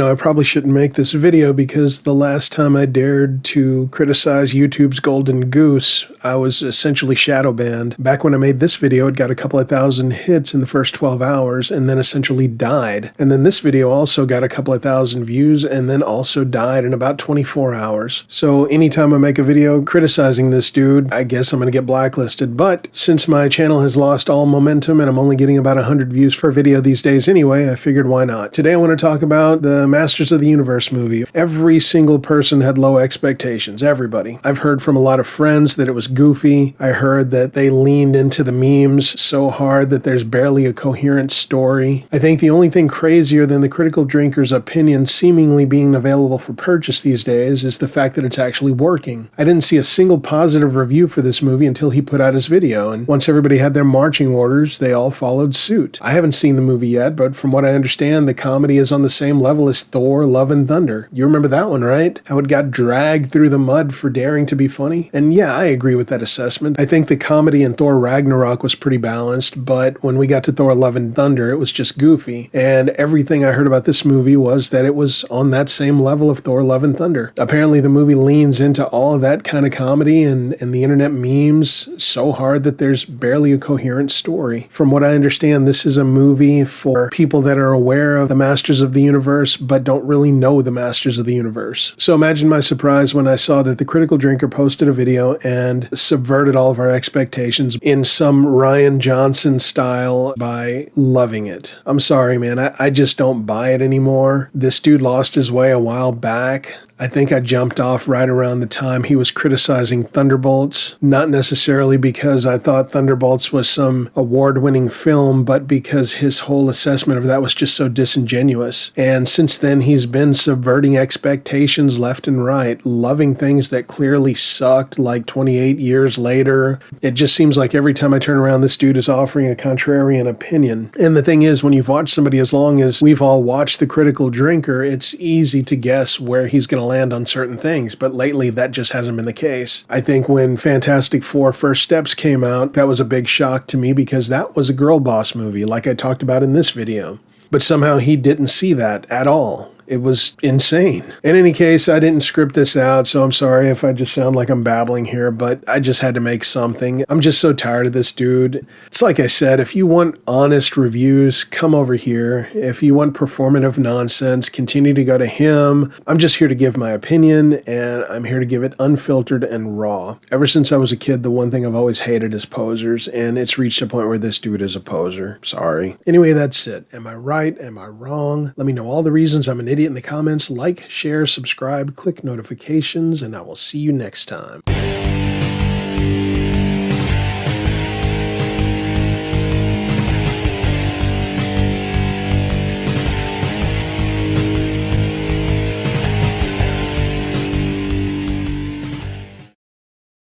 I probably shouldn't make this video because the last time I dared to criticize YouTube's golden goose, I was essentially shadow banned. Back when I made this video, it got a couple of thousand hits in the first 12 hours and then essentially died. And then this video also got a couple of thousand views and then also died in about 24 hours. So anytime I make a video criticizing this dude, I guess I'm going to get blacklisted. But since my channel has lost all momentum and I'm only getting about 100 views per video these days anyway, I figured why not. Today I want to talk about the Masters of the Universe movie. Every single person had low expectations, everybody. I've heard from a lot of friends that it was goofy. I heard that they leaned into the memes so hard that there's barely a coherent story. I think the only thing crazier than the critical drinker's opinion seemingly being available for purchase these days is the fact that it's actually working. I didn't see a single positive review for this movie until he put out his video, and once everybody had their marching orders, they all followed suit. I haven't seen the movie yet, but from what I understand, the comedy is on the same level as Thor: Love and Thunder. You remember that one, right? How it got dragged through the mud for daring to be funny? And yeah, I agree with that assessment. I think the comedy in Thor Ragnarok was pretty balanced, but when we got to Thor: Love and Thunder, it was just goofy. And everything I heard about this movie was that it was on that same level of Thor: Love and Thunder. Apparently the movie leans into all of that kind of comedy and the internet memes so hard that there's barely a coherent story. From what I understand, this is a movie for people that are aware of the Masters of the Universe but don't really know the Masters of the Universe. So imagine my surprise when I saw that the Critical Drinker posted a video and subverted all of our expectations in some Ryan Johnson style by loving it. I'm sorry, man. I just don't buy it anymore. This dude lost his way a while back. I think I jumped off right around the time he was criticizing Thunderbolts, not necessarily because I thought Thunderbolts was some award-winning film, but because his whole assessment of that was just so disingenuous. And since then, he's been subverting expectations left and right, loving things that clearly sucked like 28 years later. It just seems like every time I turn around, this dude is offering a contrarian opinion. And the thing is, when you've watched somebody as long as we've all watched The Critical Drinker, it's easy to guess where he's going to land on certain things, but lately that just hasn't been the case. I think when Fantastic Four First Steps came out, that was a big shock to me because that was a girl boss movie like I talked about in this video. But somehow he didn't see that at all. It was insane. In any case, I didn't script this out, so I'm sorry if I just sound like I'm babbling here, but I just had to make something. I'm just so tired of this dude. It's like I said, if you want honest reviews, come over here. If you want performative nonsense, continue to go to him. I'm just here to give my opinion, and I'm here to give it unfiltered and raw. Ever since I was a kid, the one thing I've always hated is posers, and it's reached a point where this dude is a poser. Sorry. Anyway, that's it. Am I right? Am I wrong? Let me know all the reasons I'm an idiot in the comments. Like, share, subscribe, click notifications, and I will see you next time.